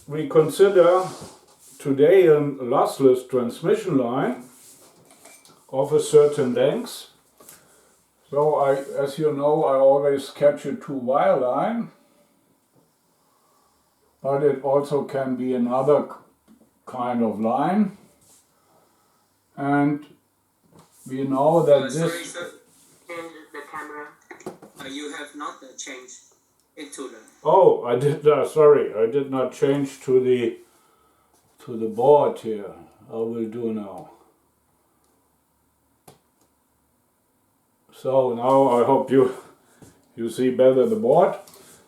we consider today a lossless transmission line of a certain length. So as you know, I always sketch a two-wire line, but it also can be another kind of line. And we know that Sorry, this... sir. Change the camera. You have not changed into the... Oh, I did sorry, I did not change to the board here. I will do now. So now I hope you see better the board.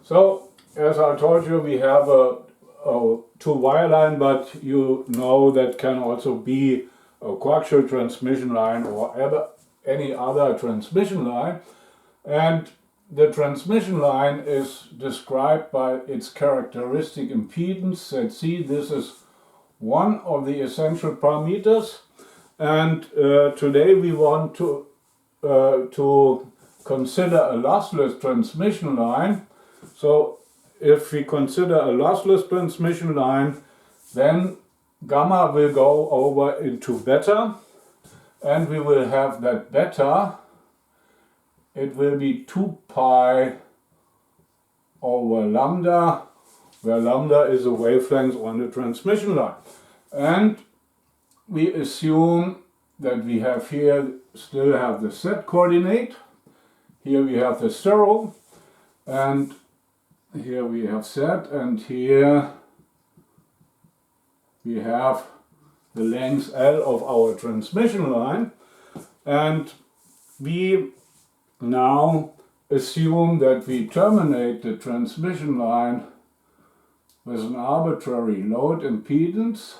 So as I told you, we have a two-wire line, but you know that can also be a coaxial transmission line or any other transmission line. And the transmission line is described by its characteristic impedance, ZC. This is one of the essential parameters. And today we want to consider a lossless transmission line. So if we consider a lossless transmission line, then gamma will go over into beta, and we will have that beta, it will be 2 pi over lambda, where lambda is a wavelength on the transmission line. And we assume that we have here, still have the z coordinate. Here we have the 0, and here we have z, and here we have the length L of our transmission line. And we now assume that we terminate the transmission line with an arbitrary load impedance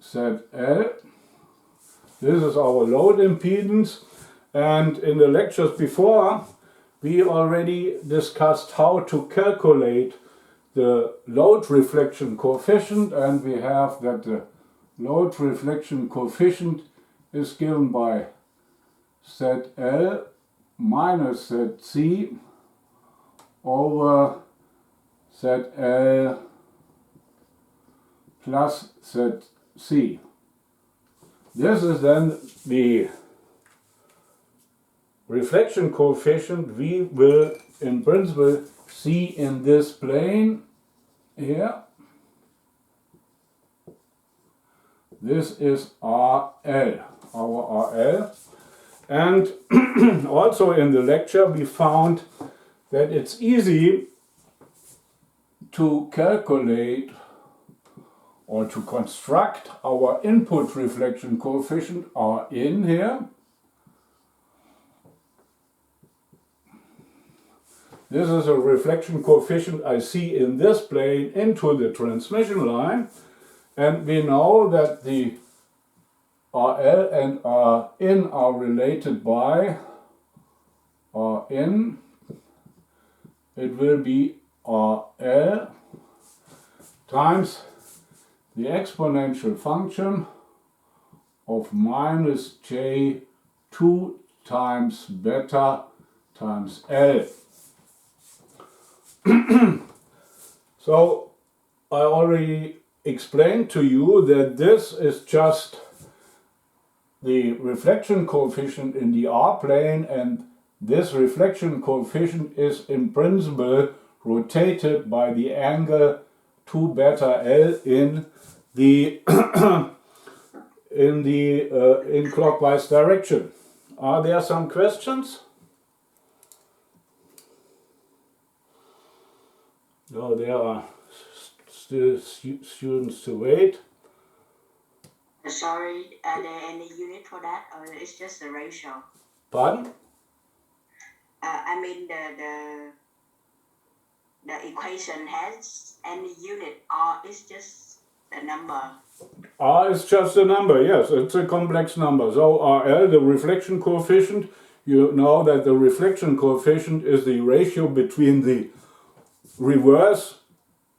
ZL. This is our load impedance, and in the lectures before we already discussed how to calculate the load reflection coefficient, and we have that the load reflection coefficient is given by ZL minus ZC over ZL plus ZC. This is then the reflection coefficient we will in principle see in this plane here. This is RL, our RL. And also in the lecture we found that it's easy to calculate or to construct our input reflection coefficient Rin here. This is a reflection coefficient I see in this plane into the transmission line, and we know that the RL and Rin are related by Rin. It will be RL times the exponential function of minus J2 times beta times L. So I already explained to you that this is just the reflection coefficient in the R plane, and this reflection coefficient is in principle rotated by the angle 2 beta L in the in clockwise direction. Are there some questions? No, there are still students to wait. Sorry, are there any unit for that, or it's just a ratio? Pardon? I mean the equation has any unit, or it's just a number? R is just a number, yes, it's a complex number. So RL, the reflection coefficient, you know that the reflection coefficient is the ratio between the reverse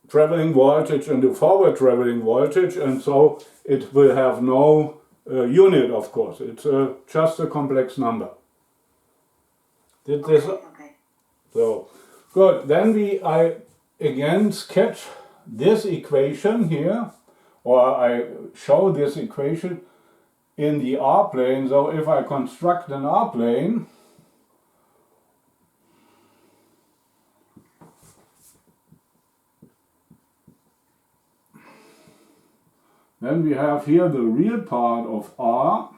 traveling voltage and the forward traveling voltage, and so it will have no unit, of course. It's just a complex number. Did this? Okay. So good. Then I again sketch this equation here, or I show this equation in the R-plane. So if I construct an R-plane, then we have here the real part of R,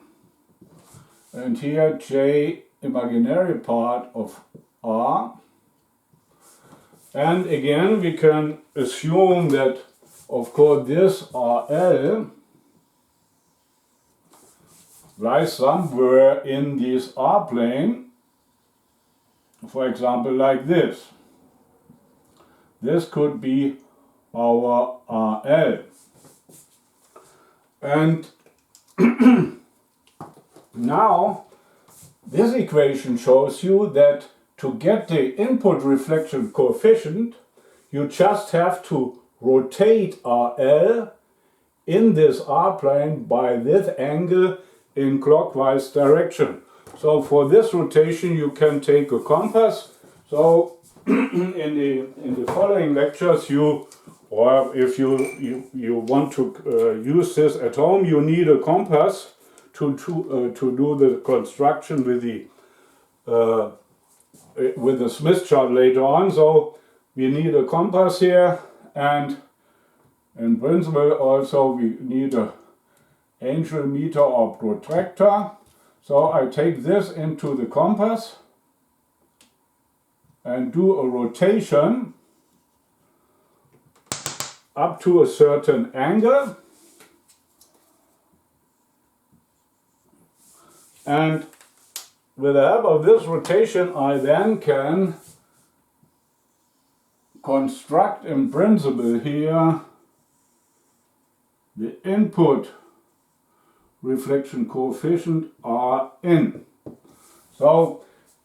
and here J imaginary part of R. And again we can assume that, of course, this RL lies somewhere in this R-plane, for example like this. This could be our RL. And now this equation shows you that to get the input reflection coefficient, you just have to rotate RL in this R-plane by this angle in clockwise direction. So for this rotation you can take a compass. So in the following lectures, or if you want to use this at home, you need a compass to do the construction with the Smith chart later on. So we need a compass here, and in principle also we need a angel meter or protractor. So I take this into the compass and do a rotation up to a certain angle, and with the help of this rotation I then can construct in principle here the input reflection coefficient Rn. So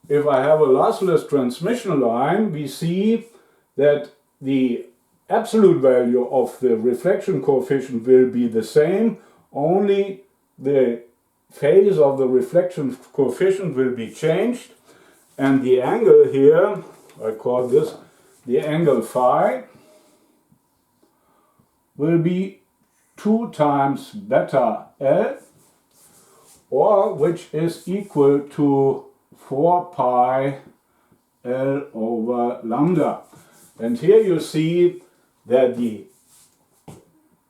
if I have a lossless transmission line, we see that the absolute value of the reflection coefficient will be the same, only the phase of the reflection coefficient will be changed, and the angle here, I call this the angle phi, will be 2 times beta L, or which is equal to 4 pi L over lambda. And here you see that the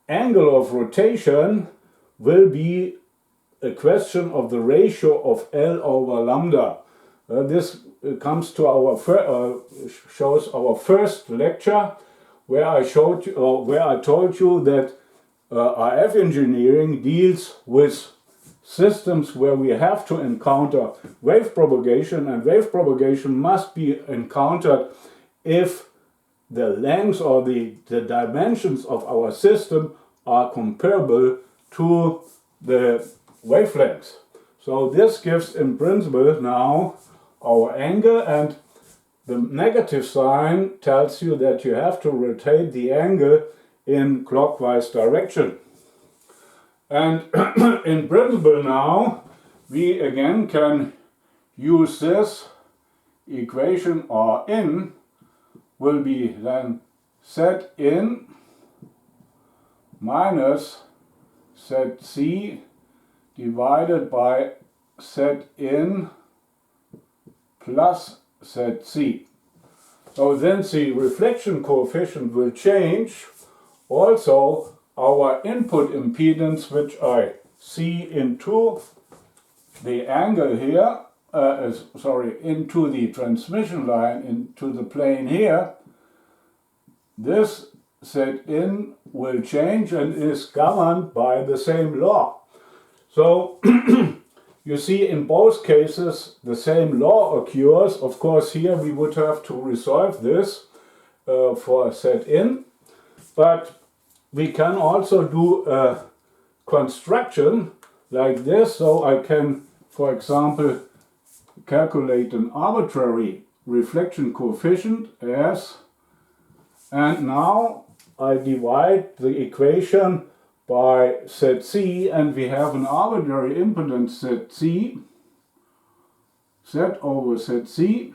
angle of rotation will be a question of the ratio of L over lambda. This comes to our shows our first lecture, where I showed you, where I told you that RF engineering deals with systems where we have to encounter wave propagation, and wave propagation must be encountered if the length or the dimensions of our system are comparable to the wavelengths. So this gives in principle now our angle, and the negative sign tells you that you have to rotate the angle in clockwise direction. And in principle now we again can use this equation Rn will be then set in minus set C divided by set in plus set C. So then the reflection coefficient will change. Also our input impedance, which I see into the angle here, into the transmission line, into the plane here, this set in will change and is governed by the same law. So you see in both cases the same law occurs. Of course here we would have to resolve this for set in, but we can also do a construction like this. So I can, for example, calculate an arbitrary reflection coefficient as, and now I divide the equation by set C, and we have an arbitrary impedance set C, set over set C,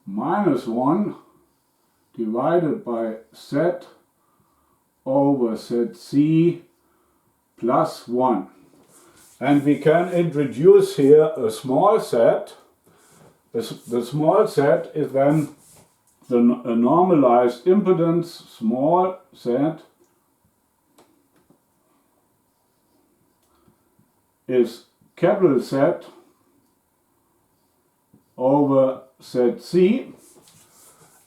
minus 1 divided by Z over ZC plus 1. And we can introduce here a small set. The small set is then a normalized impedance, small z, is capital Z over ZC,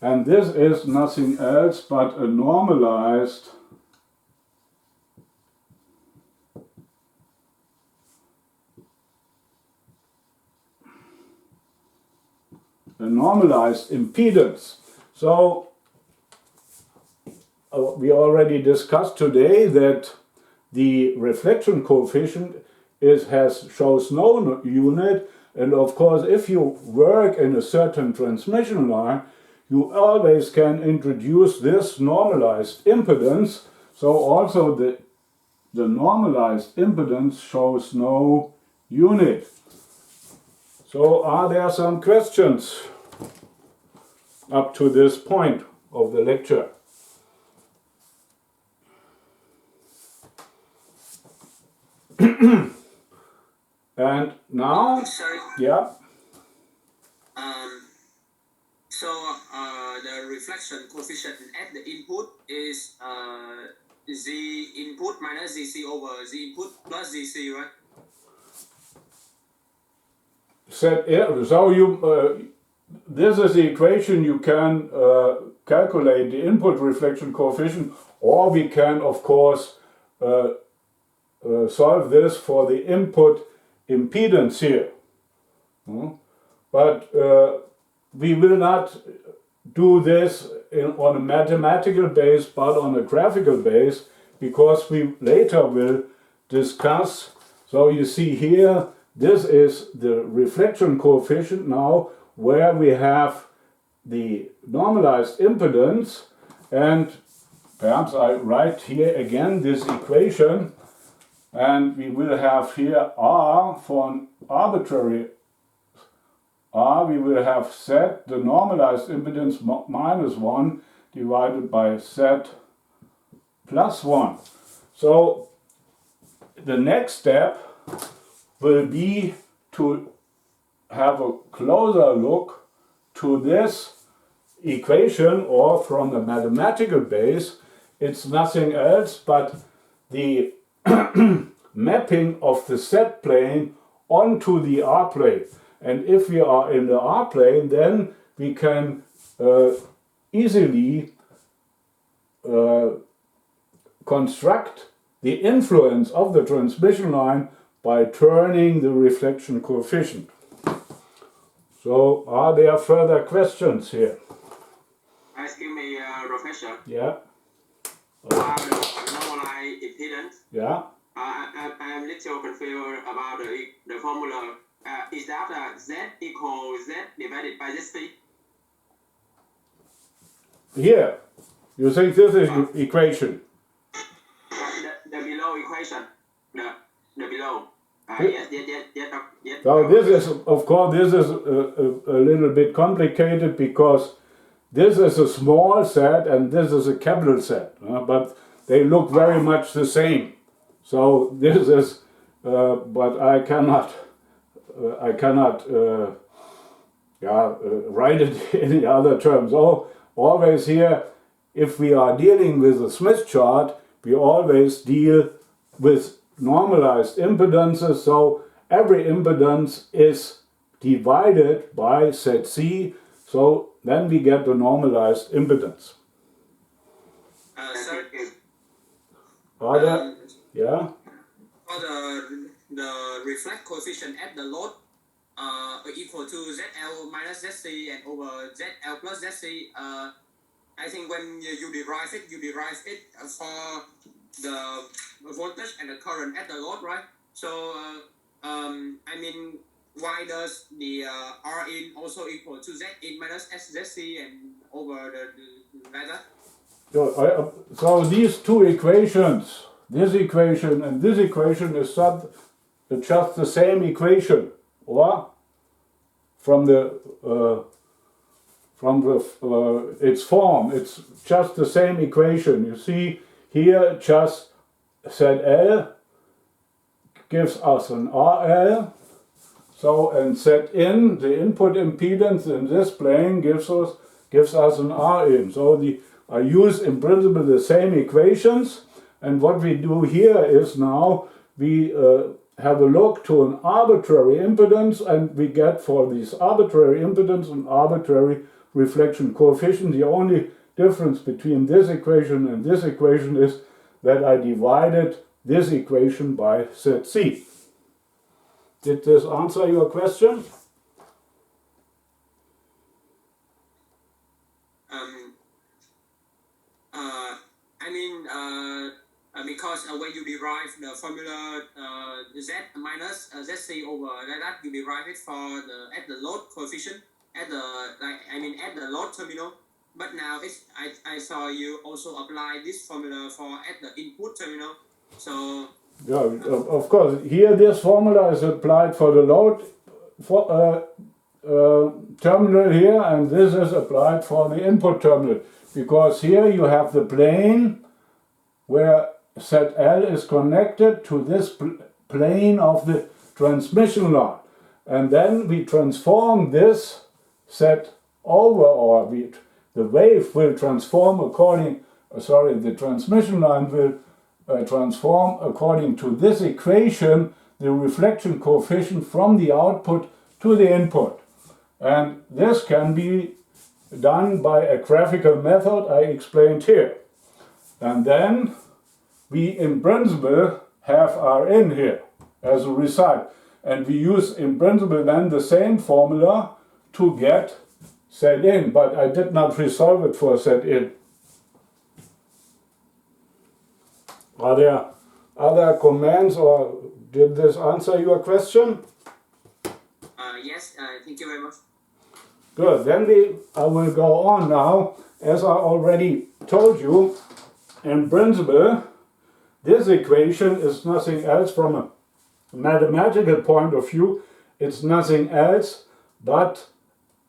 and this is nothing else but a normalized impedance. So we already discussed today that the reflection coefficient shows no unit, and of course if you work in a certain transmission line, you always can introduce this normalized impedance. So also the normalized impedance shows no unit. So are there some questions up to this point of the lecture? And now, Sorry. yeah, So the reflection coefficient at the input is Z input minus ZC over Z input plus ZC, right? so you this is the equation. You can calculate the input reflection coefficient, or we can of course solve this for the input impedance here. But we will not do this on a mathematical base, but on a graphical base, because we later will discuss. So you see here, this is the reflection coefficient now, where we have the normalized impedance, and perhaps I write here again this equation, and we will have here R for an arbitrary R. We will have Z, the normalized impedance, minus 1 divided by Z plus 1. So the next step will be to have a closer look to this equation, or from a mathematical base, it's nothing else but the mapping of the Z plane onto the R plane. And if we are in the R plane, then we can easily construct the influence of the transmission line by turning the reflection coefficient. So, are there further questions here? Excuse me, Professor. Yeah. Normalized impedance. Yeah. I'm a little confused about the formula. Is that Z equals Z divided by ZC? Here, you think this is the equation? The below equation. The below. Yes. So this is, of course, this is a little bit complicated, because this is a small set and this is a capital set, but they look very much the same. So this is, but I cannot write it in the other terms. Always here, if we are dealing with a Smith chart, we always deal with normalized impedances. So every impedance is divided by ZC. So then we get the normalized impedance. Sorry. Yeah. For the reflect coefficient at the load equal to ZL minus ZC and over ZL plus ZC. I think when you derive it for the voltage and the current at the load, right? So I mean, why does the R in also equal to Z in minus SZC and over the ladder? So these two equations, this equation and this equation, is just the same equation, or from the from the, its form. It's just the same equation. You see here just ZL gives us an RL. So, and Zin, the input impedance in this plane, gives us an Rin. So I use in principle the same equations, and what we do here is now we have a look to an arbitrary impedance, and we get for this arbitrary impedance an arbitrary reflection coefficient. The only difference between this equation and this equation is that I divided this equation by ZC. Did this answer your question? Because when you derive the formula Z minus ZC over that, you derive it for the at the load coefficient at the at the load terminal. But now I saw you also apply this formula for at the input terminal. So yeah, of course. Here this formula is applied for the load terminal here, and this is applied for the input terminal, because here you have the plane where ZL is connected to this plane of the transmission line, and then we transform this Z over, or the wave will transform according, the transmission line will transform according to this equation, the reflection coefficient from the output to the input. And this can be done by a graphical method I explained here. And then we in principle have Rn here as a result. And we use in principle then the same formula to get Zin, but I did not resolve it for Zin. Are there other comments, or did this answer your question? Yes, thank you very much. Good, then I will go on now. As I already told you, in principle, this equation is nothing else from a mathematical point of view. It's nothing else but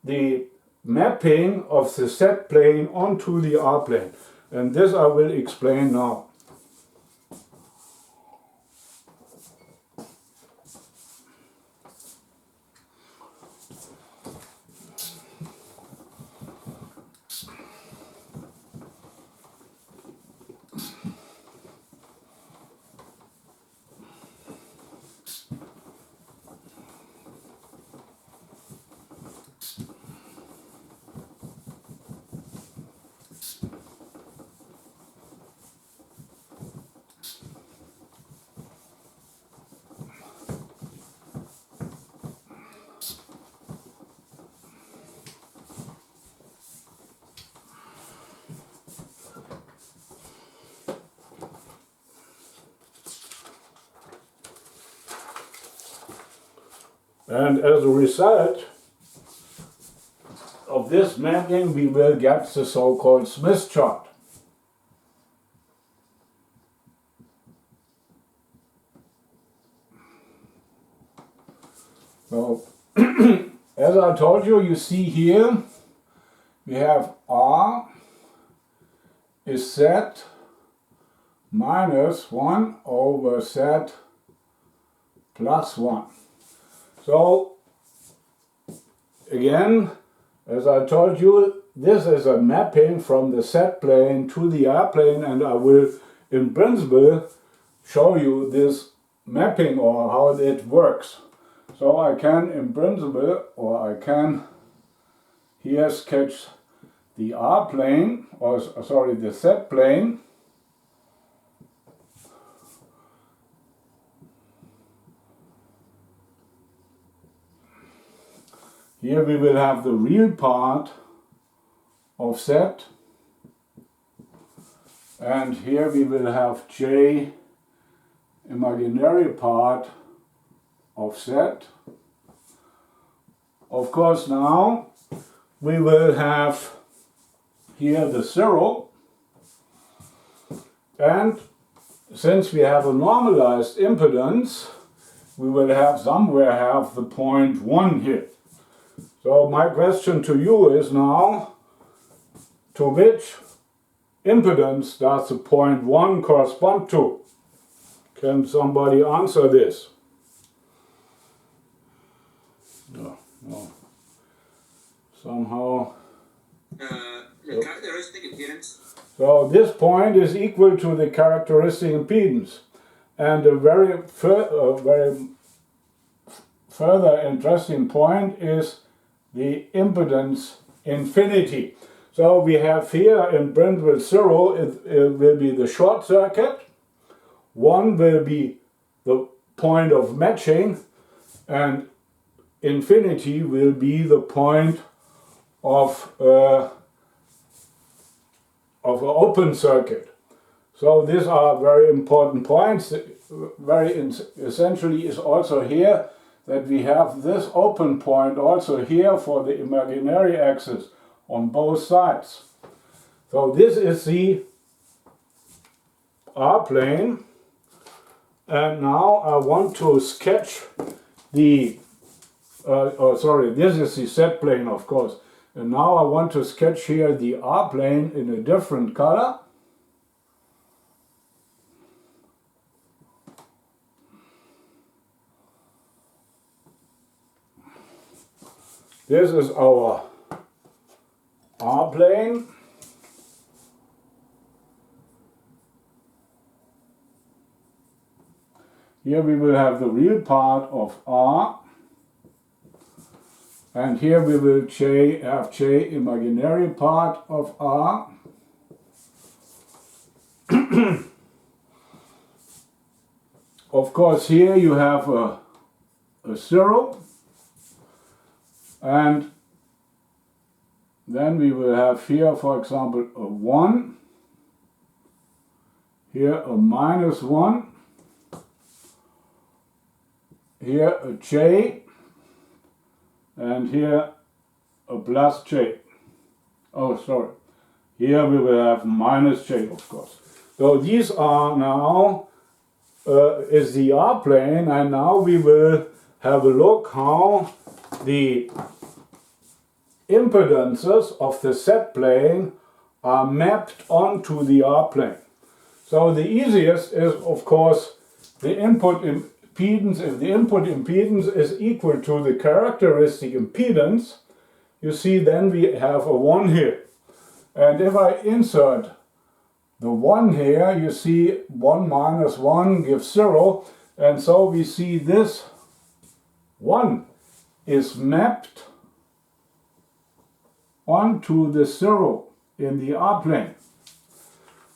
the mapping of the Z plane onto the R plane. And this I will explain now. And as a result of this mapping, we will get the so-called Smith chart. So, as I told you, you see here, we have R is Z minus 1 over Z plus 1. So, again, as I told you, this is a mapping from the Z plane to the R plane, and I will, in principle, show you this mapping or how it works. So I can, in principle, or I can here sketch the R plane, or sorry, the Z plane. Here we will have the real part of Z, and here we will have J imaginary part of Z. Of course, now we will have here the 0, and since we have a normalized impedance, we will have somewhere have the point 1 here. So my question to you is now, to which impedance does the point 1 correspond to? Can somebody answer this? No, no. Somehow. The characteristic impedance. So this point is equal to the characteristic impedance. And a very further interesting point is the impedance infinity. So we have here in principle 0, it will be the short circuit, 1 will be the point of matching, and infinity will be the point of an open circuit. So these are very important points. Very essentially is also here that we have this open point also here for the imaginary axis on both sides. So this is the R-plane, and now I want to sketch the this is the Z-plane, of course, and now I want to sketch here the R-plane in a different color. This is our R-plane. Here we will have the real part of R, and here we will have J imaginary part of R. Of course, here you have a 0, and then we will have here, for example, a 1, here a -1, here a J, and here a plus J. Oh, sorry. Here we will have -J, of course. So these are now is the R-plane, and now we will have a look how the impedances of the Z-plane are mapped onto the R-plane. So the easiest is, of course, the input impedance. If the input impedance is equal to the characteristic impedance, you see then we have a 1 here. And if I insert the 1 here, you see 1 minus 1 gives 0, and so we see this 1 is mapped onto the 0 in the R-plane.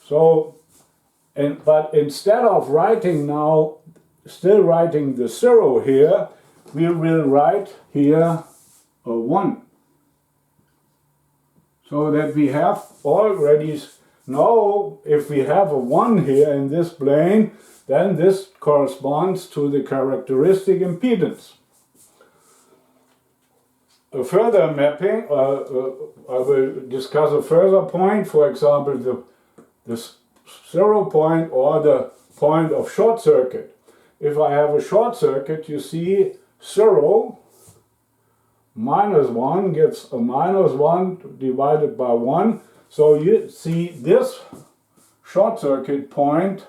So, but instead of writing now, still writing the 0 here, we will write here a 1. So that we have already know if we have a 1 here in this plane, then this corresponds to the characteristic impedance. A further mapping, I will discuss a further point, for example, the 0 point or the point of short circuit. If I have a short circuit, you see 0 minus 1 gives a -1 divided by 1. So you see this short circuit point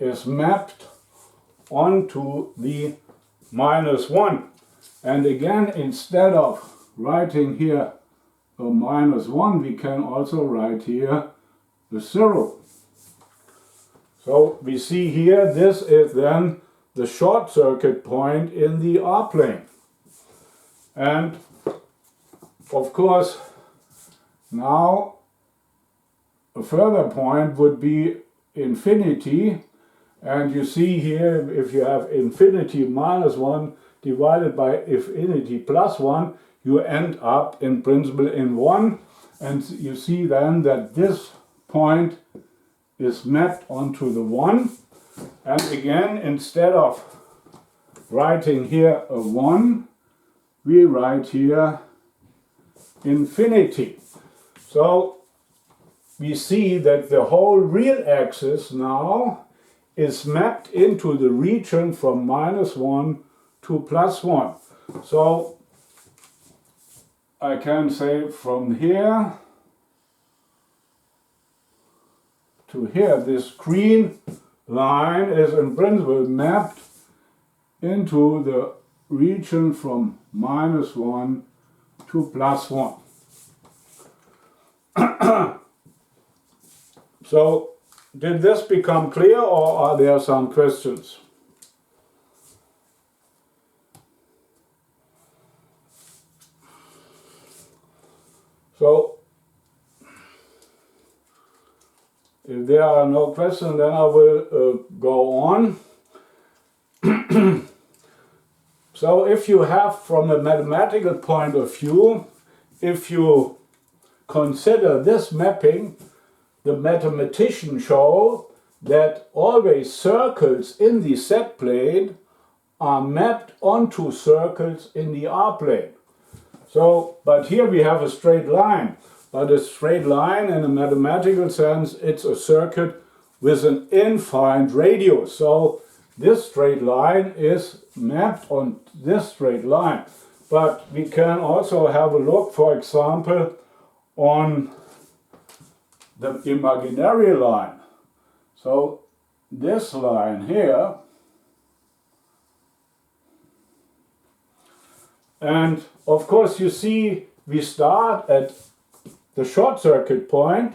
is mapped onto the -1. And again, instead of writing here a -1, we can also write here the 0. So we see here, this is then the short circuit point in the R-plane. And of course, now a further point would be infinity. And you see here, if you have infinity -1 divided by infinity +1, you end up in principle in 1. And you see then that this point is mapped onto the 1. And again, instead of writing here a 1, we write here infinity. So we see that the whole real axis now is mapped into the region from -1 to +1. So I can say from here to here, this green line is in principle mapped into the region from -1 to +1. So, did this become clear, or are there some questions? So, if there are no questions, then I will go on. So, if you have, from a mathematical point of view, if you consider this mapping, the mathematicians show that always circles in the Z plane are mapped onto circles in the R plane. So, but here we have a straight line. But a straight line, in a mathematical sense, it's a circuit with an infinite radius. So this straight line is mapped on this straight line. But we can also have a look, for example, on the imaginary line. So this line here, and of course you see we start at the short circuit point,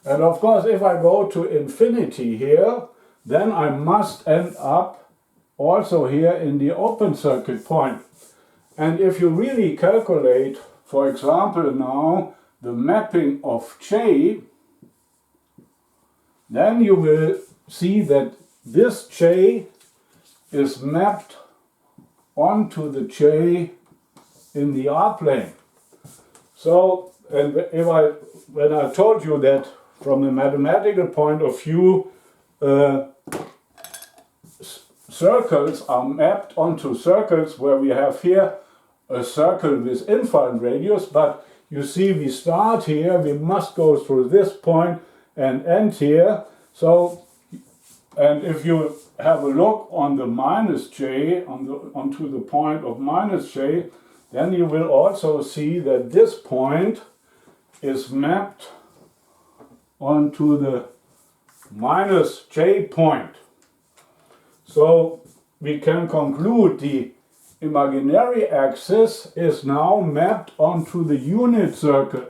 and of course if I go to infinity here, then I must end up also here in the open circuit point. And if you really calculate, for example now, the mapping of J, then you will see that this J is mapped onto the J in the R plane. So, and when I told you that from a mathematical point of view, circles are mapped onto circles, where we have here a circle with infinite radius, but you see we start here, we must go through this point and end here. So, and if you have a look on the minus J, onto the point of minus J, then you will also see that this point is mapped onto the minus J point. So we can conclude the imaginary axis is now mapped onto the unit circle.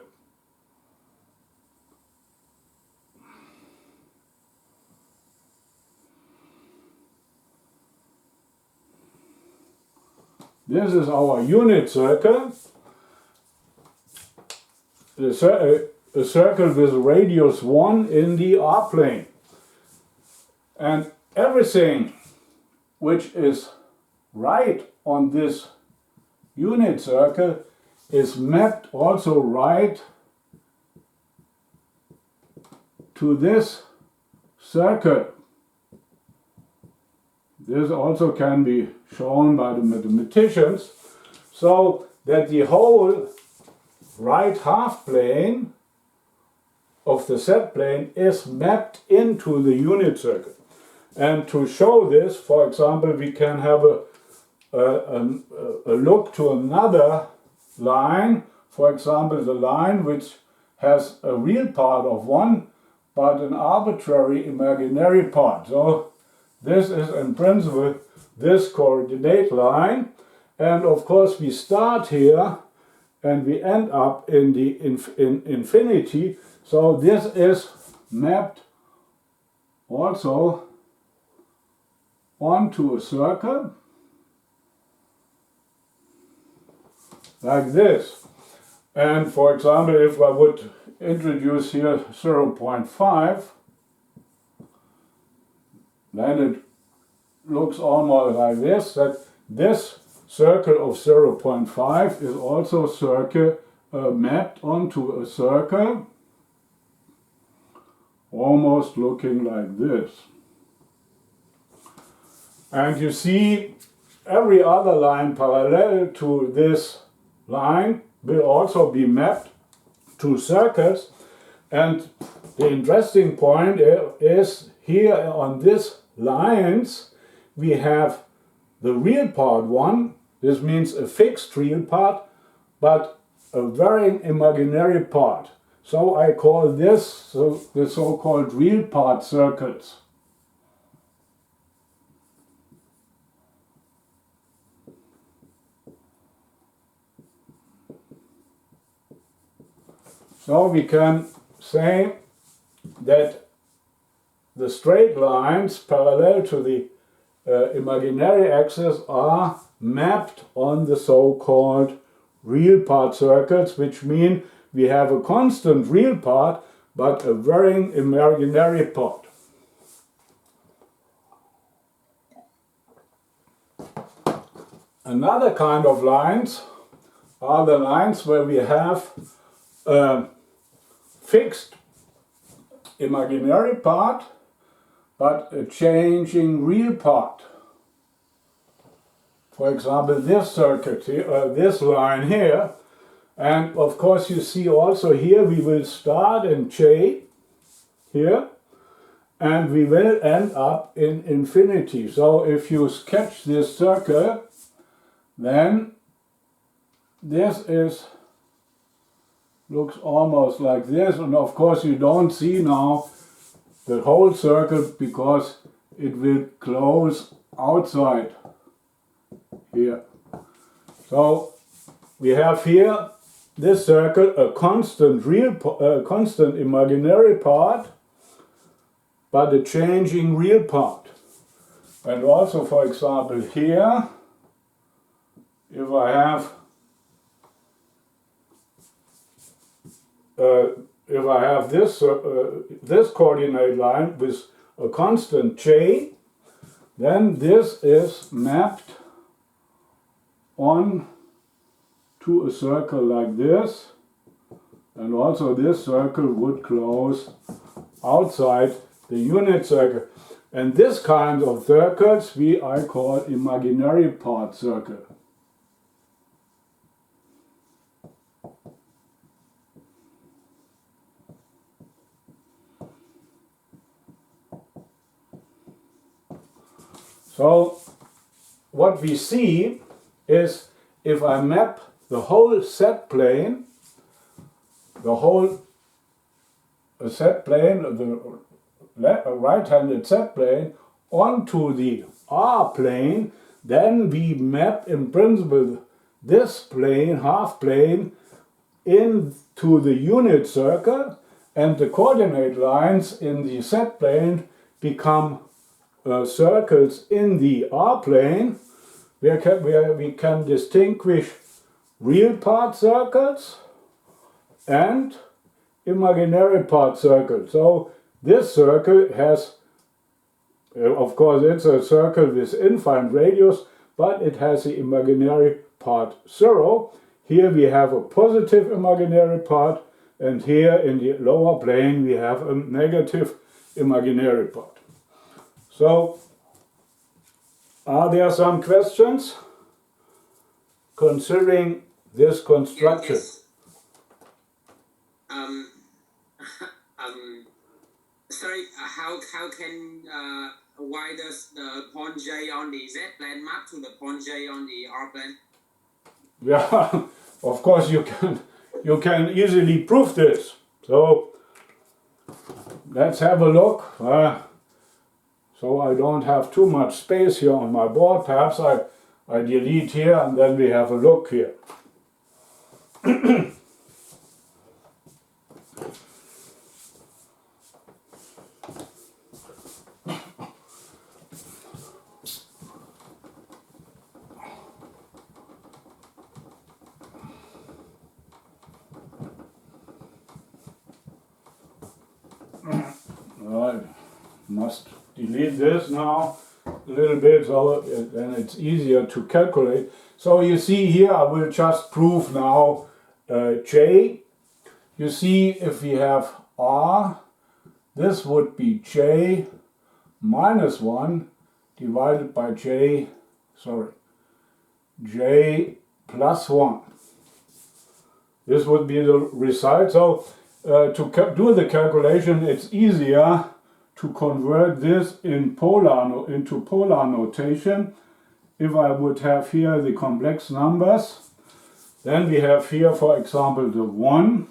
This is our unit circle, a circle with radius 1 in the R plane. And everything which is right on this unit circle is mapped also right to this circle. This also can be shown by the mathematicians, so that the whole right half plane of the Z plane is mapped into the unit circle. And to show this, for example, we can have a look to another line, for example the line which has a real part of 1 but an arbitrary imaginary part. So this is in principle this coordinate line, and of course we start here and we end up in the infinity. So this is mapped also onto a circle like this. And for example, if I would introduce here 0.5, then it looks almost like this, that this circle of 0.5 is also mapped onto a circle, almost looking like this. And you see every other line parallel to this line will also be mapped to circles. And the interesting point is here on these lines we have the real part 1, this means a fixed real part, but a varying imaginary part. So I call this the so-called real part circuits. So we can say that the straight lines parallel to the imaginary axis are mapped on the so-called real part circuits, which mean we have a constant real part but a varying imaginary part. Another kind of lines are the lines where we have a fixed imaginary part but a changing real part. For example, this circuit here, this line here, and of course you see also here we will start in J here and we will end up in infinity. So if you sketch this circle, then this looks almost like this, and of course you don't see now the whole circle because it will close outside here. So we have here this circle, a constant constant imaginary part, but a changing real part. And also, for example, here, if I have this this coordinate line with a constant j, then this is mapped on to a circle like this, and also this circle would close outside the unit circle. And this kind of circles I call imaginary part circle. So what we see is if I map the whole set plane, the right-handed set plane onto the R plane, then we map in principle this plane, half plane, into the unit circle, and the coordinate lines in the set plane become circles in the R plane, where we can distinguish real part circles and imaginary part circles. So this circle has, of course, it's a circle with infinite radius, but it has the imaginary part 0. Here we have a positive imaginary part, and here in the lower plane we have a negative imaginary part. So, are there some questions considering this construction? Yes. Sorry, how can why does the point J on the Z plane map to the point J on the R plane? Yeah, of course you can easily prove this. So let's have a look. So I don't have too much space here on my board. Perhaps I delete here and then we have a look here. I must delete this now a little bit so then it's easier to calculate. So you see here I will just prove now J. You see if we have R, this would be J minus 1 divided by J plus 1. This would be the result. So to do the calculation, it's easier to convert this into polar notation. If I would have here the complex numbers, Then we have here, for example, the 1,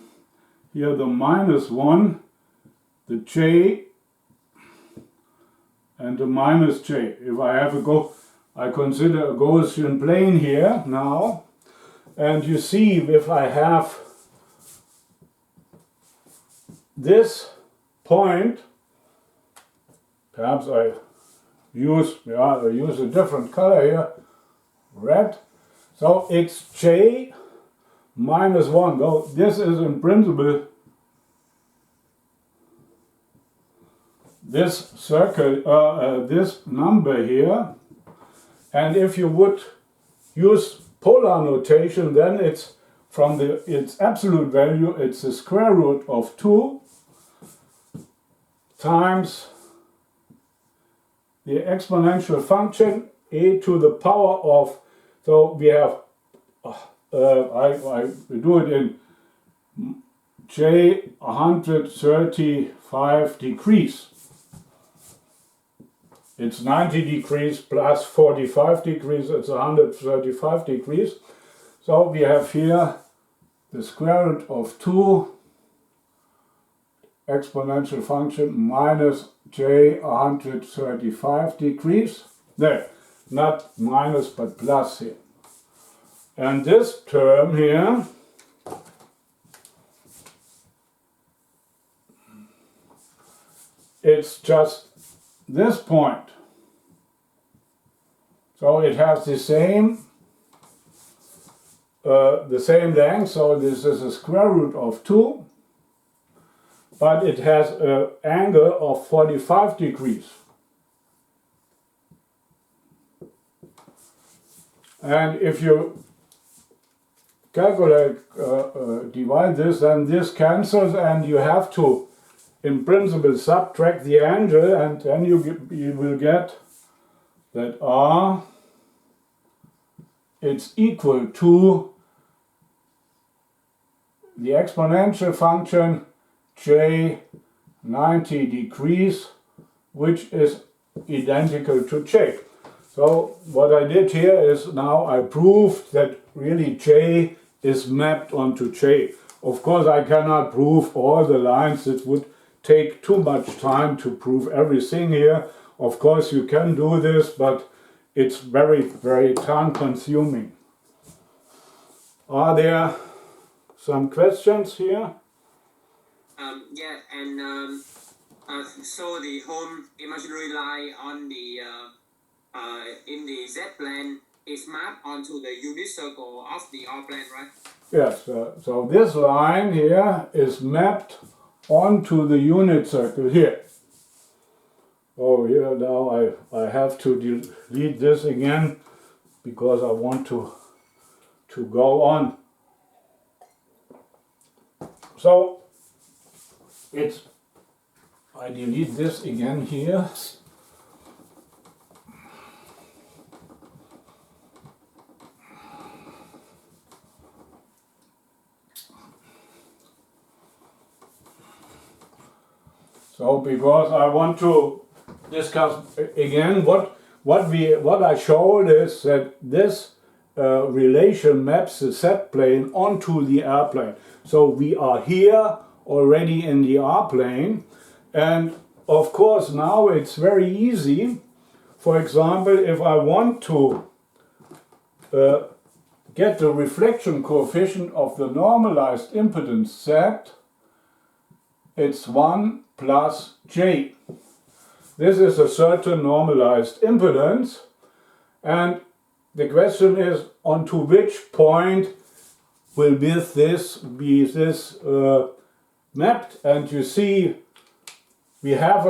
here the -1, the j, and the -j. If I have I consider a Gaussian plane here now, and you see if I have this point, perhaps I use a different color here, red. So it's j -1. Though this is in principle this circle, this number here, and if you would use polar notation, then it's from its absolute value, it's the square root of 2 times the exponential function e to the power of, so we have, I do it in j 135 degrees. It's 90 degrees plus 45 degrees, it's 135 degrees. So we have here the square root of 2 exponential function minus j 135 degrees. There, not minus but plus here. And this term here it's just this point. So it has the same length, so this is a square root of 2, but it has an angle of 45 degrees. And if you calculate, divide this, then this cancels, and you have to, in principle, subtract the angle, and then you will get that r it's equal to the exponential function j 90 degrees, which is identical to j. So what I did here is now I proved that really j is mapped onto j. Of course I cannot prove all the lines, it would take too much time to prove everything here. Of course you can do this, but it's very, very time consuming. Are there some questions here? Yeah, and so the whole imaginary line on the in the z plane is mapped onto the unit circle of the r plane, right? Yes. So this line here is mapped onto the unit circle here. Oh, here now I have to delete this again because I want to go on. So I delete this again here. So because I want to discuss again what I showed is that this relation maps the z plane onto the r plane. So we are here already in the r plane, and of course now it's very easy. For example, if I want to get the reflection coefficient of the normalized impedance z, it's 1 plus j. This is a certain normalized impedance, and the question is onto which point will this be mapped. And you see we have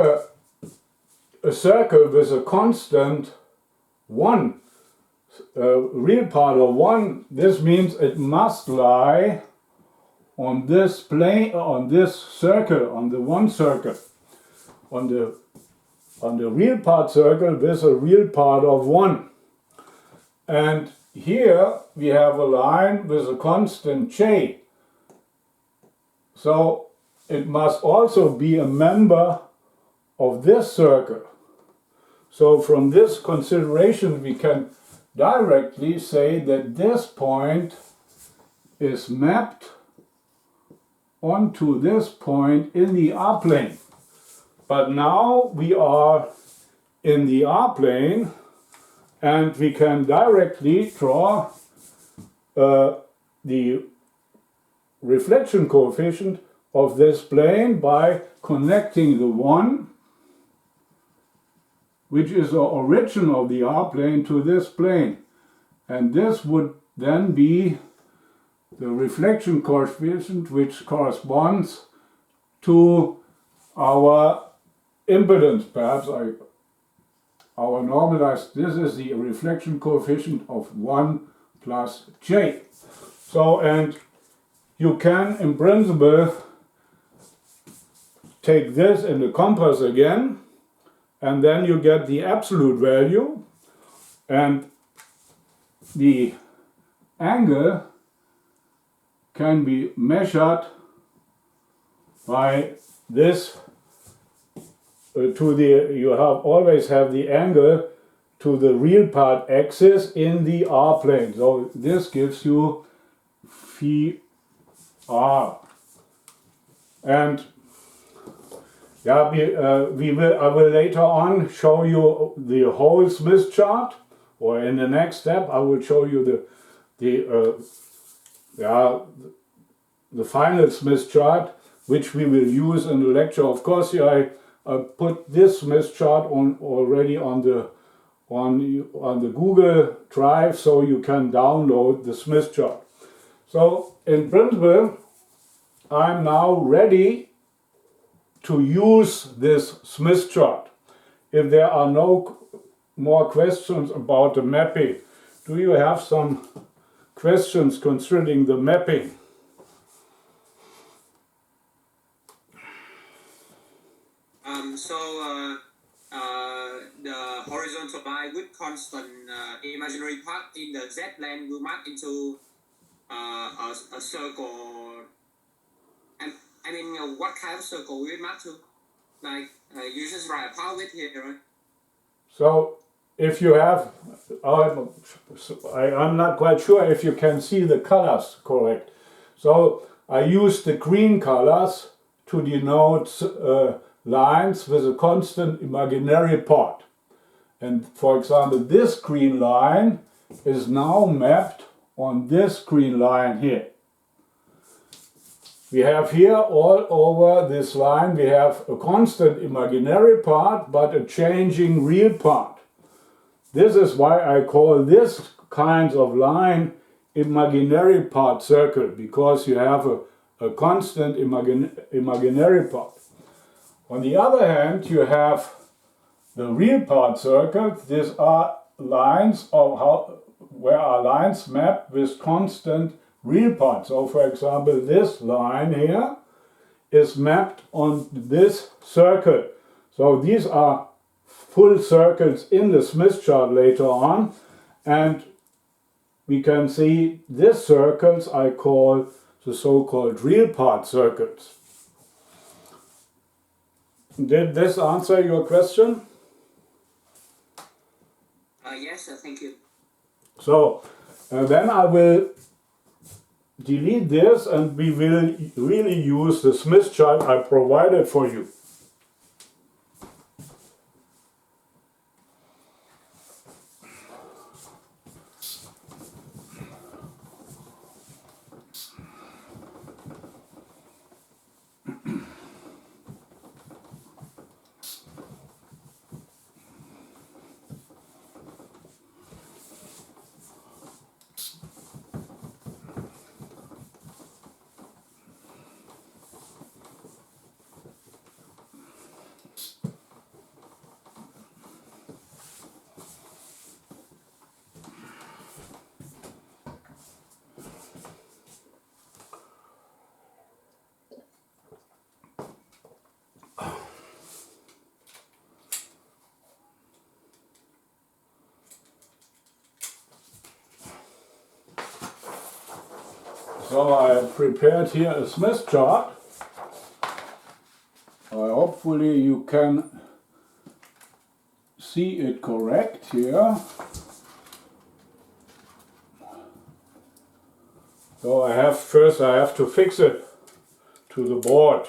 a circle with a constant 1, real part of 1. This means it must lie on this plane, on this circle, on the one circle, on the real part circle with a real part of 1. And here we have a line with a constant j. So it must also be a member of this circle. So from this consideration we can directly say that this point is mapped onto this point in the R-plane. But now we are in the R-plane and we can directly draw the reflection coefficient of this plane by connecting the one, which is the origin of the R-plane, to this plane. And this would then be the reflection coefficient, which corresponds to our impedance, perhaps our normalized. This is the reflection coefficient of 1 plus j. So, and you can in principle take this in the compass again, and then you get the absolute value, and the angle can be measured by this you always have the angle to the real part axis in the R-plane. So this gives you phi r. And yeah, I will later on show you the whole Smith chart, or in the next step I will show you the final Smith chart, which we will use in the lecture. Of course, I put this Smith chart already on the Google Drive, so you can download the Smith chart. So in principle, I'm now ready to use this Smith chart. If there are no more questions about the mapping, do you have some questions concerning the mapping? The horizontal line with constant imaginary part in the z plane will map into a circle. And I mean, what kind of circle will it map to? Like, you just write a power width here, right? So, if you have, I'm not quite sure if you can see the colors correct. So, I use the green colors to denote lines with a constant imaginary part. And for example, this green line is now mapped on this green line here. We have here all over this line, we have a constant imaginary part, but a changing real part. This is why I call this kind of line imaginary part circle, because you have a constant imaginary part. On the other hand, you have the real part circle. These are lines of where are lines mapped with constant real parts. So for example, this line here is mapped on this circle. So these are full circles in the Smith chart later on, and we can see these circles I call the so-called real part circles. Did this answer your question? Yes, thank you. So then I will delete this and we will really use the Smith chart I provided for you. So I prepared here a Smith chart. Hopefully you can see it correct here. So first I have to fix it to the board.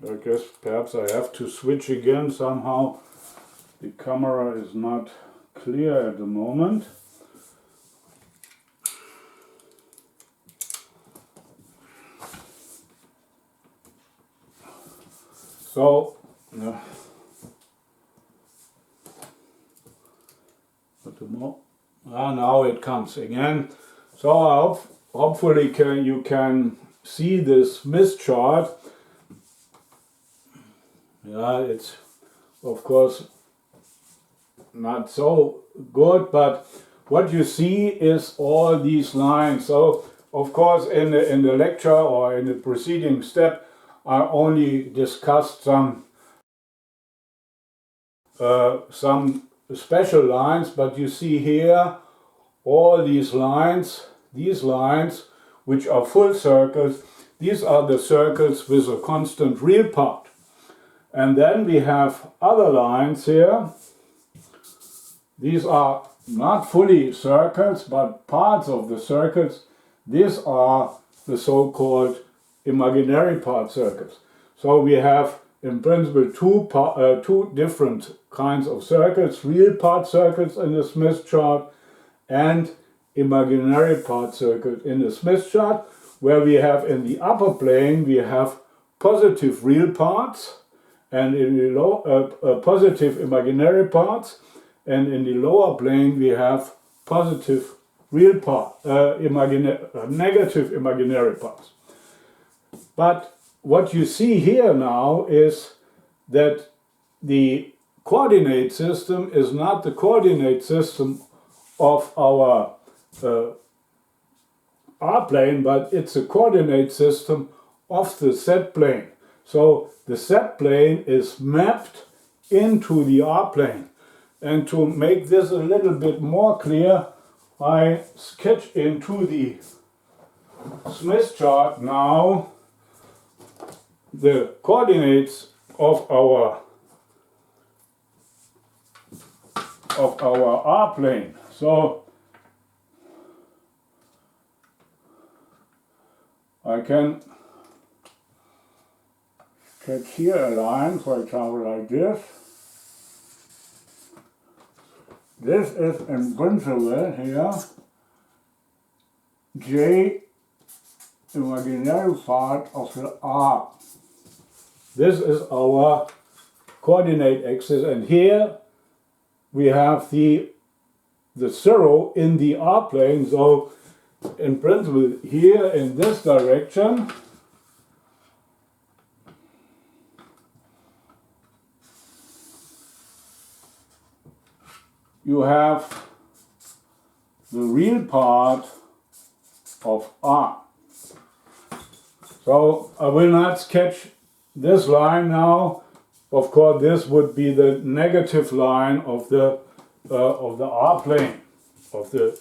I guess perhaps I have to switch again somehow. The camera is not clear at the moment. So, now it comes again. So hopefully you can see this Smith chart. Yeah, it's of course not so good, but what you see is all these lines. So of course in the lecture or in the preceding step I only discussed some special lines, but you see here all these lines which are full circles. These are the circles with a constant real part. And then we have other lines here. These are not fully circles, but parts of the circles. These are the so-called imaginary part circles. So we have in principle two different kinds of circles, real part circles in the Smith chart and imaginary part circle in the Smith chart, where we have in the upper plane we have positive real parts and in the positive imaginary parts, and in the lower plane we have positive real part, negative imaginary parts. But what you see here now is that the coordinate system is not the coordinate system of our R-plane, but it's a coordinate system of the Z-plane. So the Z-plane is mapped into the R-plane. And to make this a little bit more clear, I sketch into the Smith chart now the coordinates of our R-plane. So I can sketch here a line, for example, like this. This is in principle here J imaginary part of the R. This is our coordinate axis, and here we have the 0 in the R plane. So in principle here in this direction you have the real part of R. So I will not sketch this line now. Of course this would be the negative line of the R plane, of the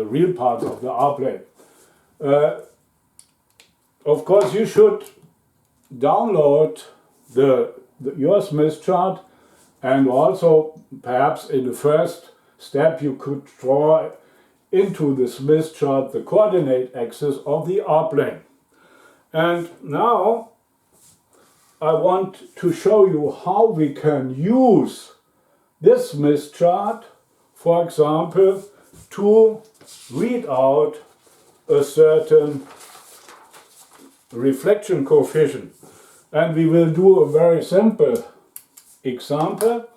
real part of the R plane. Of course you should download your Smith chart, and also perhaps in the first step you could draw into the Smith chart the coordinate axis of the R plane. And now I want to show you how we can use this Smith chart, for example, to read out a certain reflection coefficient. And we will do a very simple example.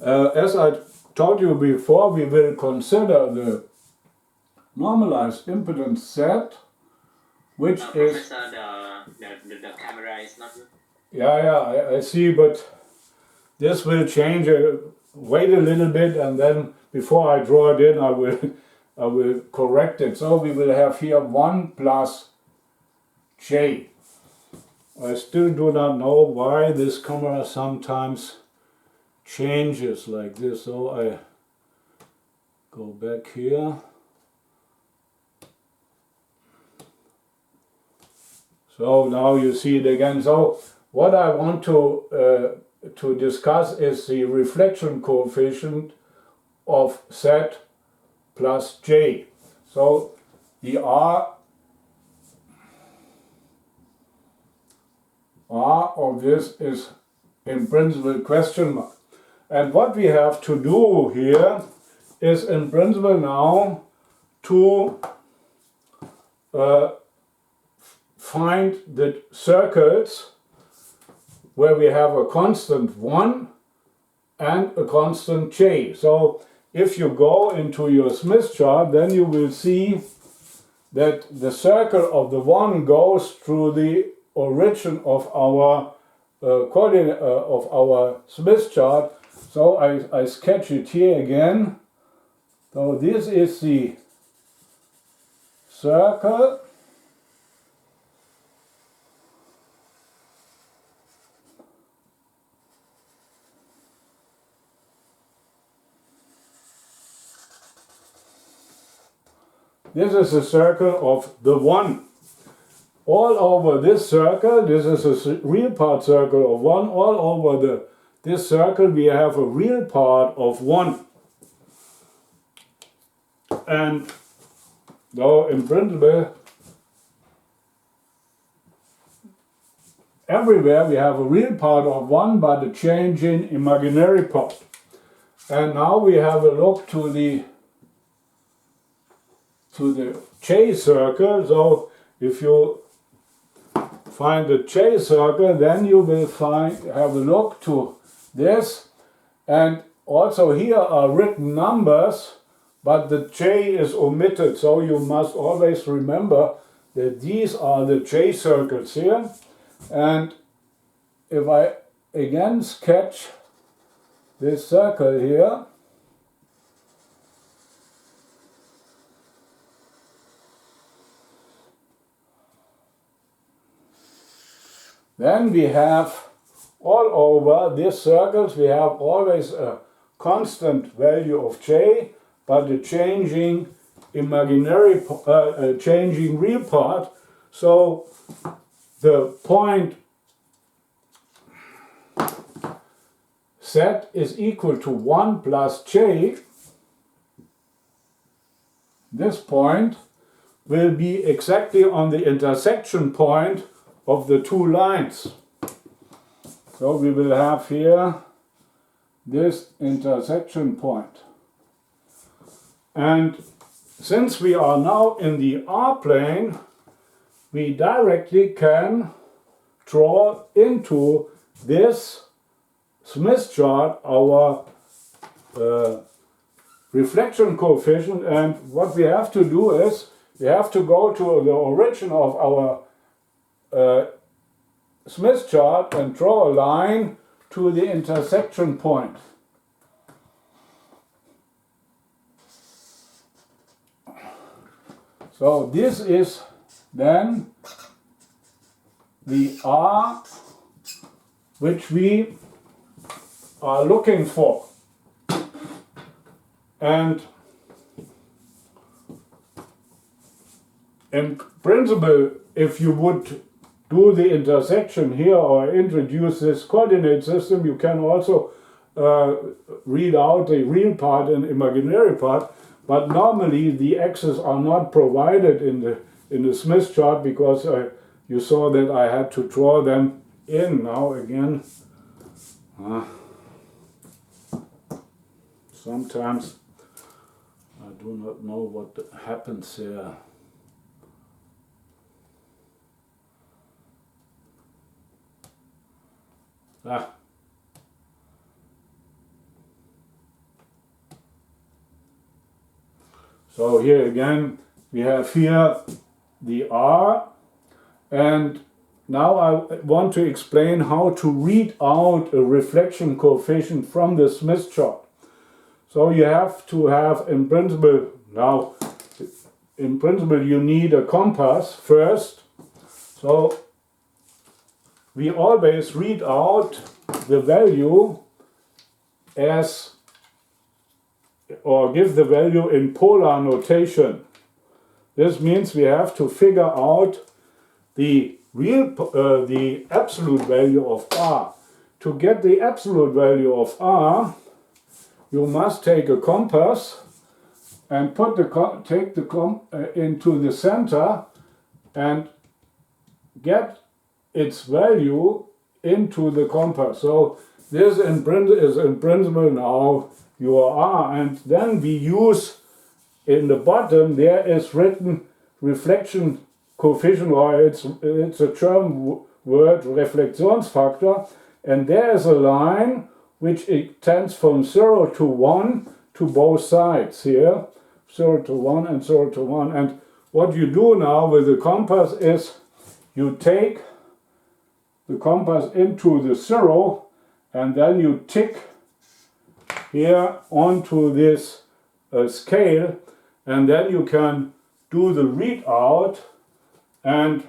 As I told you before, we will consider normalized impedance Z, which is... Professor, the camera is not good. Yeah, I see, but this will change. Wait a little bit, and then before I draw it in, I will correct it. So we will have here 1 plus J. I still do not know why this camera sometimes changes like this. So I go back here. So now you see it again. So what I want to discuss is the reflection coefficient of Z plus J. So the R of this is in principle question mark. And what we have to do here is in principle now to find the circles where we have a constant 1 and a constant J. So if you go into your Smith chart, then you will see that the circle of the 1 goes through the origin of our coordinate of our Smith chart. So I sketch it here again. So this is the circle. This is a circle of the 1. All over this circle, this is a real part circle of 1. All over this circle we have a real part of 1. And though in principle everywhere we have a real part of 1 but a change in imaginary part. And now we have a look to the J circle. So if you find the J circle, then you will have a look to this, and also here are written numbers, but the J is omitted, so you must always remember that these are the J circles here. And if I again sketch this circle here, then we have all over these circles, we have always a constant value of J, but a changing imaginary, changing real part. So the point Z is equal to 1 plus J. This point will be exactly on the intersection point of the two lines. So we will have here this intersection point. And since we are now in the R plane, we directly can draw into this Smith chart our reflection coefficient, and what we have to do is we have to go to the origin of our Smith chart and draw a line to the intersection point. So this is then the R which we are looking for. And in principle, if you would do the intersection here or introduce this coordinate system, you can also read out the real part and imaginary part. But normally the x's are not provided in the Smith chart because you saw that I had to draw them in now again. Sometimes I do not know what happens here. So here again, we have here the R, and now I want to explain how to read out a reflection coefficient from the Smith chart. So you have to have, in principle, you need a compass first. So we always read out the value as, or give the value in polar notation. This means we have to figure out the absolute value of R. To get the absolute value of R, you must take a compass and put into the center and get its value into the compass. So this is in principle now your R, and then we use in the bottom there is written reflection coefficient, or it's a German word Reflexionsfaktor, and there is a line which tends from 0 to 1 to both sides here, 0 to 1 and 0 to 1. And what you do now with the compass is you take the compass into the 0 and then you tick here onto this scale, and then you can do the readout. And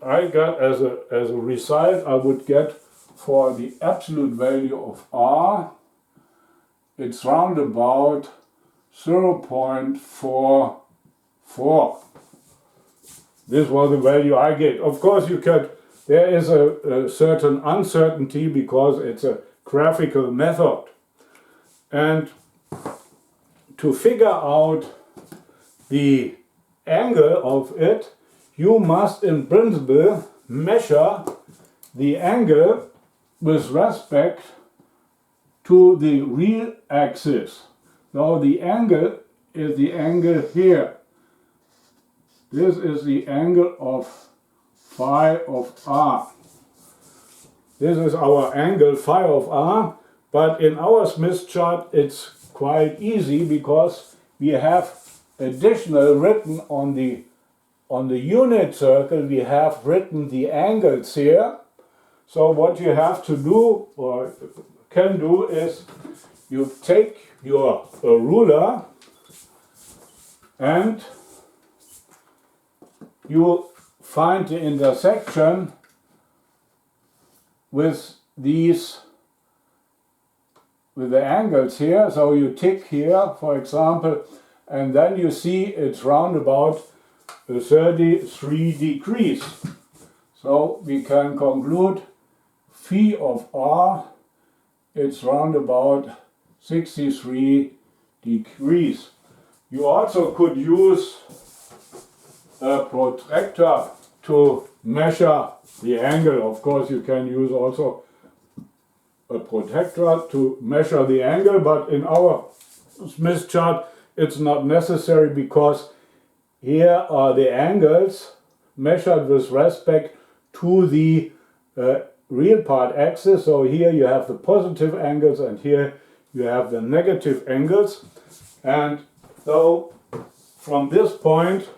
I got as a result, I would get for the absolute value of R, it's round about 0.44. This was the value I get. Of course, there is a certain uncertainty because it's a graphical method. And to figure out the angle of it, you must in principle measure the angle with respect to the real axis. Now the angle is the angle here. This is the angle of phi of R. This is our angle phi of R, but in our Smith chart it's quite easy because we have additional written on the unit circle, we have written the angles here. So what you have to do, or can do, is you take your ruler and you find the intersection with the angles here. So you tick here, for example, and then you see it's round about 33 degrees. So we can conclude phi of R, it's round about 63 degrees. You also could use a protractor to measure the angle. Of course, you can use also a protractor to measure the angle, but in our Smith chart it's not necessary because here are the angles measured with respect to the real part axis. So here you have the positive angles and here you have the negative angles. And so from this point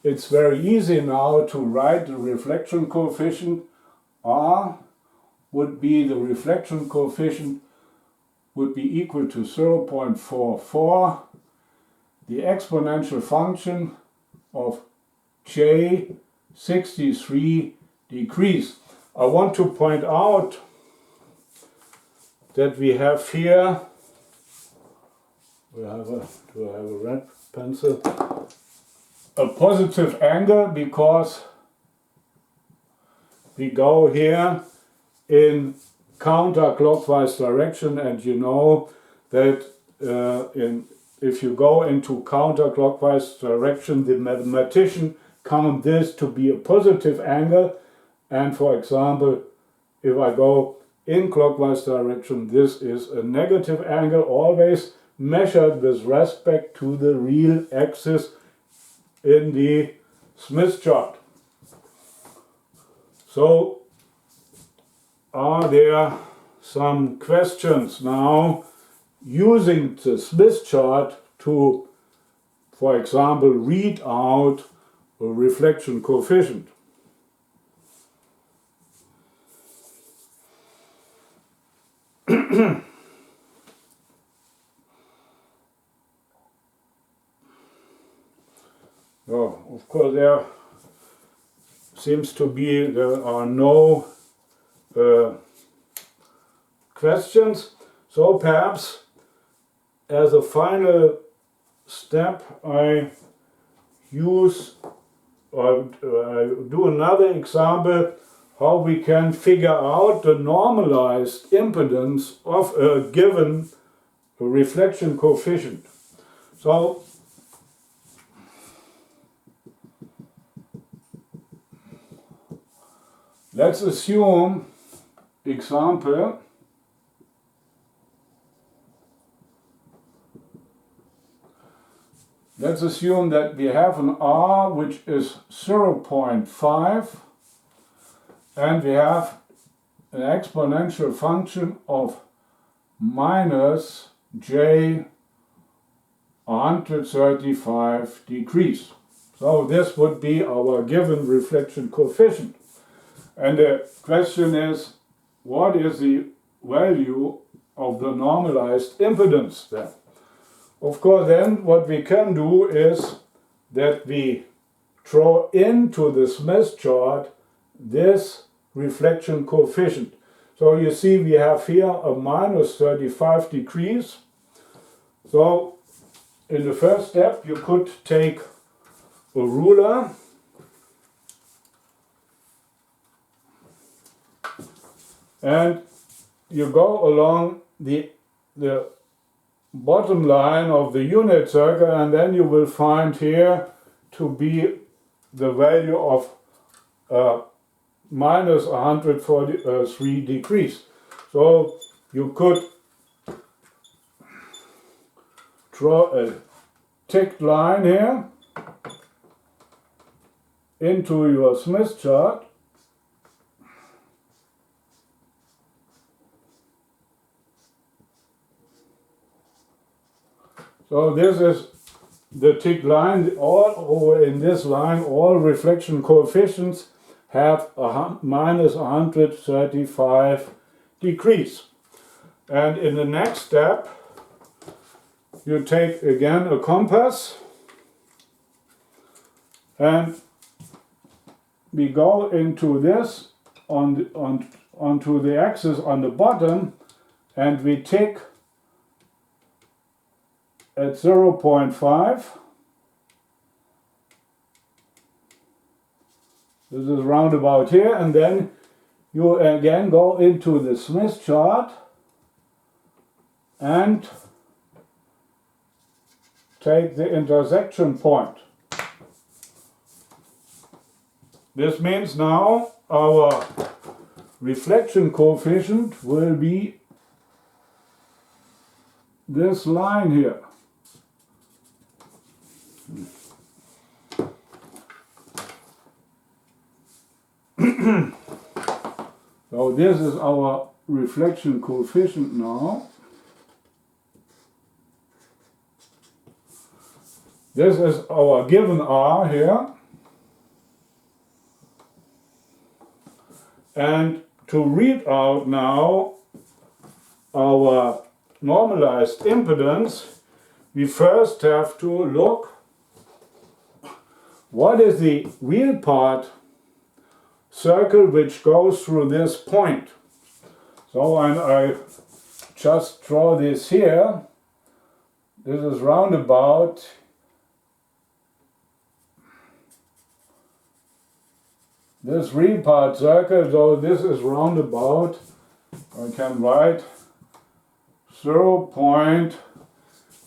it's very easy now to write the reflection coefficient. R would be, the reflection coefficient would be equal to 0.44. The exponential function of J 63 degrees. I want to point out that we have here, do I have a red pencil, a positive angle because we go here in counterclockwise direction, and you know that if you go into counterclockwise direction, the mathematician count this to be a positive angle, and for example, if I go in clockwise direction, this is a negative angle, always measured with respect to the real axis in the Smith chart. So, are there some questions now using the Smith chart to for example, read out a reflection coefficient. Oh, of course, there are no questions. So perhaps as a final step, I use or do another example how we can figure out the normalized impedance of a given reflection coefficient. So let's assume example. Let's assume that we have an R which is 0.5 and we have an exponential function of minus j 135 degrees. So this would be our given reflection coefficient. And the question is, what is the value of the normalized impedance then? Of course, then what we can do is that we draw into the Smith chart this reflection coefficient. So you see we have here a minus 35 degrees. So in the first step you could take a ruler and you go along the bottom line of the unit circle, and then you will find here to be the value of minus 143 degrees. So you could draw a ticked line here into your Smith chart. So this is the tick line. All over in this line, all reflection coefficients have a minus 135 degrees. And in the next step, you take again a compass and we go into this onto the axis on the bottom, and we tick at 0.5. This is round about here, and then you again go into the Smith chart and take the intersection point. This means now our reflection coefficient will be this line here. So this is our reflection coefficient now. This is our given R here. And to read out now our normalized impedance, we first have to look what is the real part circle which goes through this point. So I just draw this here. This is roundabout this real part circle, so this is roundabout, I can write 0.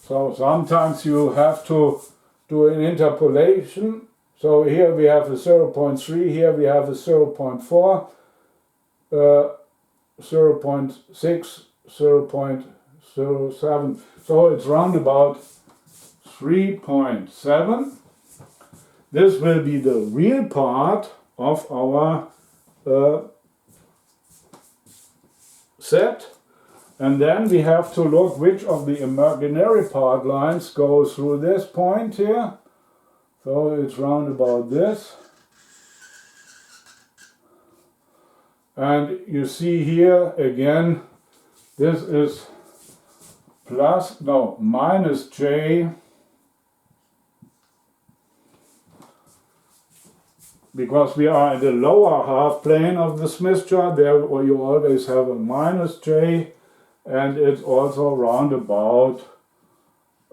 So sometimes you have to do an interpolation. So here we have a 0.3, here we have a 0.4, 0.6, 0.07. So it's round about 3.7. This will be the real part of our set. And then we have to look which of the imaginary part lines go through this point here. So it's round about this. And you see here again, this is minus j, because we are in the lower half plane of the Smith chart, there you always have a minus j, and it's also round about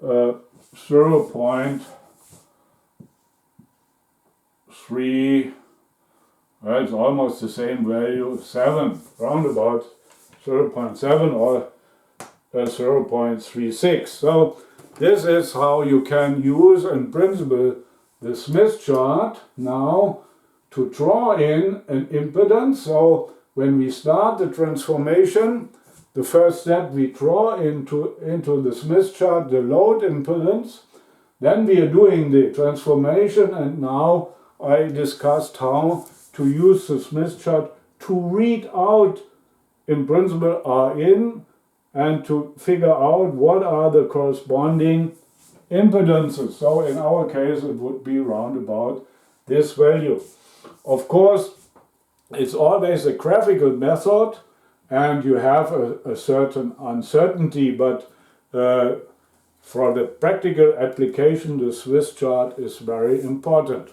0.3, it's almost the same value, 7, round about 0.7 or 0.36. So this is how you can use in principle the Smith chart now to draw in an impedance. So when we start the transformation, the first step we draw into the Smith chart the load impedance. Then we are doing the transformation, and now I discussed how to use the Smith chart to read out in principle Rin and to figure out what are the corresponding impedances. So in our case it would be round about this value. Of course, it's always a graphical method and you have a certain uncertainty, but for the practical application the Swiss chart is very important.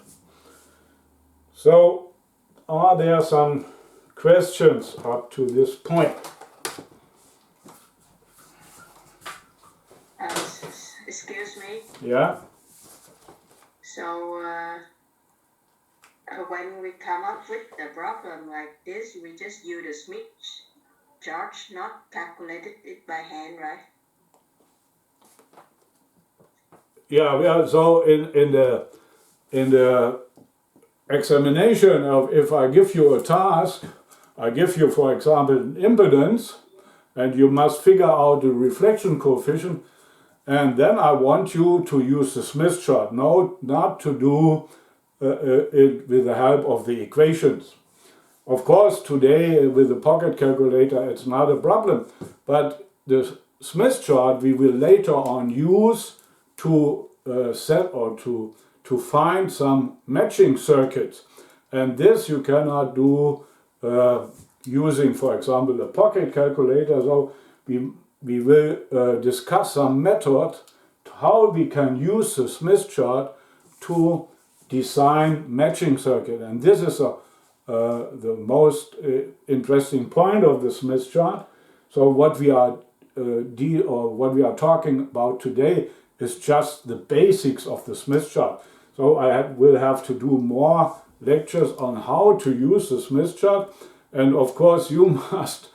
So are there some questions up to this point? Excuse me. Yeah. So when we come up with the problem like this, we just use the Smith chart, not calculated it by hand, right? Yeah. So in the examination of, if I give you a task, I give you, for example, an impedance, and you must figure out the reflection coefficient, and then I want you to use the Smith chart. No, not to do it with the help of the equations. Of course, today with the pocket calculator it's not a problem, but the Smith chart we will later on use to set or to find some matching circuits. And this you cannot do using, for example, a pocket calculator. So we will discuss some method how we can use the Smith chart to design matching circuit. And this is the most interesting point of the Smith chart. So what we are talking about today is just the basics of the Smith chart. So I will have to do more lectures on how to use the Smith chart. And of course you must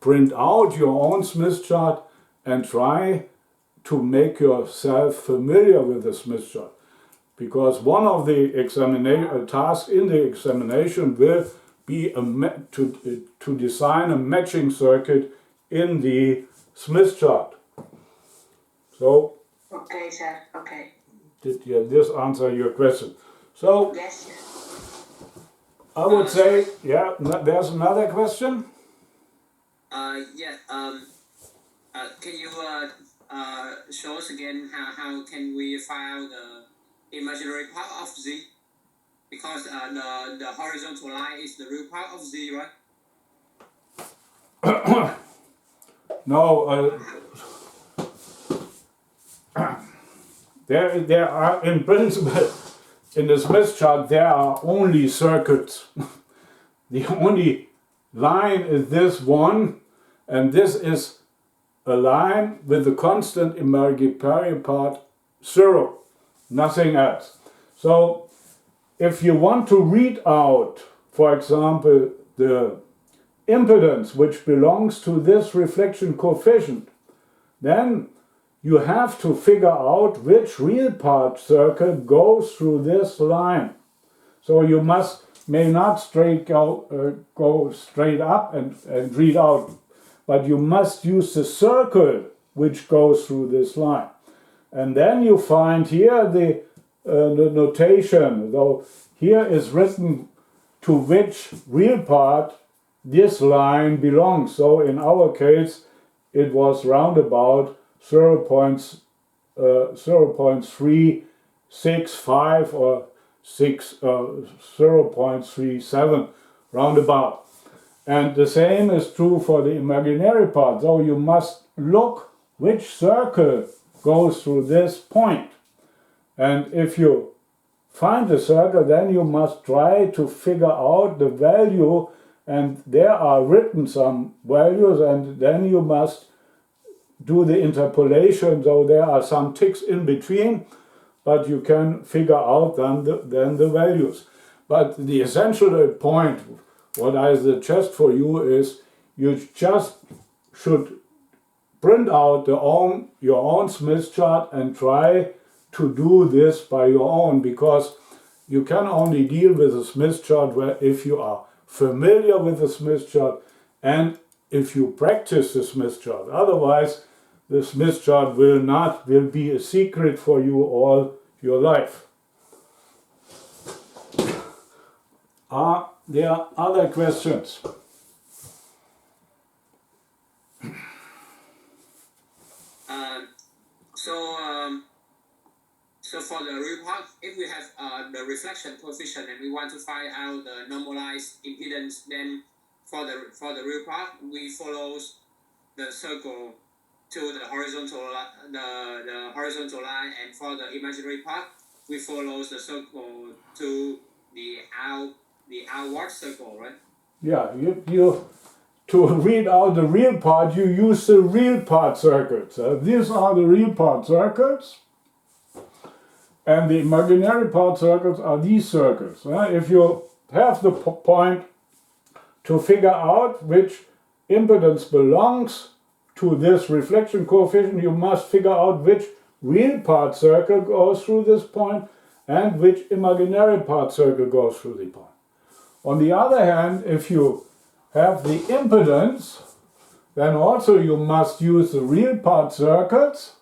print out your own Smith chart and try to make yourself familiar with the Smith chart. Because one of the tasks in the examination will be to design a matching circuit in the Smith chart. So, okay, sir. Okay. Did this answer your question? So, yes, sir. I would say, yeah, there's another question. Yeah. Can you show us again how can we find the imaginary part of z? Because the horizontal line is the real part of z, right? No. There are, in principle, in the Smith chart, there are only circuits. The only line is this one, and this is a line with the constant imaginary part 0, nothing else. So if you want to read out, for example, the impedance which belongs to this reflection coefficient, then you have to figure out which real part circuit goes through this line. So you may not go straight up and read out, but you must use the circle which goes through this line. And then you find here the notation. So here is written to which real part this line belongs. So in our case, it was round about 0.365 or 0.37 roundabout. And the same is true for the imaginary part. So you must look which circle goes through this point. And if you find the circle, then you must try to figure out the value, and there are written some values, and then you must do the interpolation, so there are some ticks in between, but you can figure out then the values. But the essential point, what I suggest for you is you just should print out your own Smith chart and try to do this by your own, because you can only deal with a Smith chart if you are familiar with the Smith chart and if you practice the Smith chart. Otherwise, the Smith chart will be a secret for you all your life. Are there other questions? So for the real part, if we have the reflection coefficient and we want to find out the normalized impedance, then for the real part, we follow the circle to the horizontal line, and for the imaginary part, we follow the circle to the outward circle, right? Yeah, you to read out the real part, you use the real part circles. These are the real part circles, and the imaginary part circles are these circles. If you have the point to figure out which impedance belongs to this reflection coefficient, you must figure out which real part circle goes through this point and which imaginary part circle goes through the point. On the other hand, if you have the impedance, then also you must use the real part circles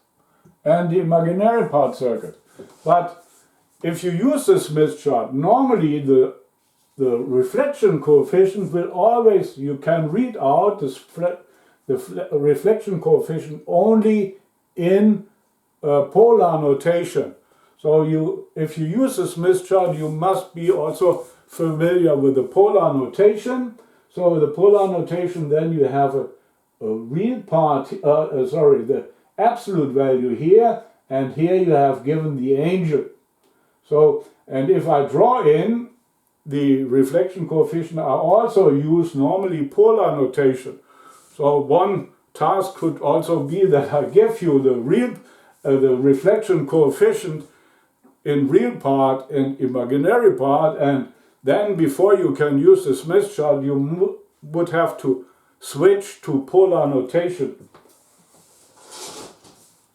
and the imaginary part circles. But if you use the Smith chart, normally the reflection coefficient will always, you can read out the reflection coefficient only in polar notation. So if you use the Smith chart, you must be also familiar with the polar notation. So the polar notation, then you have a real part, the absolute value here, and here you have given the angel. So, and if I draw in the reflection coefficient, I also use normally polar notation. So one task could also be that I give you the reflection coefficient in real part and imaginary part, and then before you can use the Smith chart, you would have to switch to polar notation.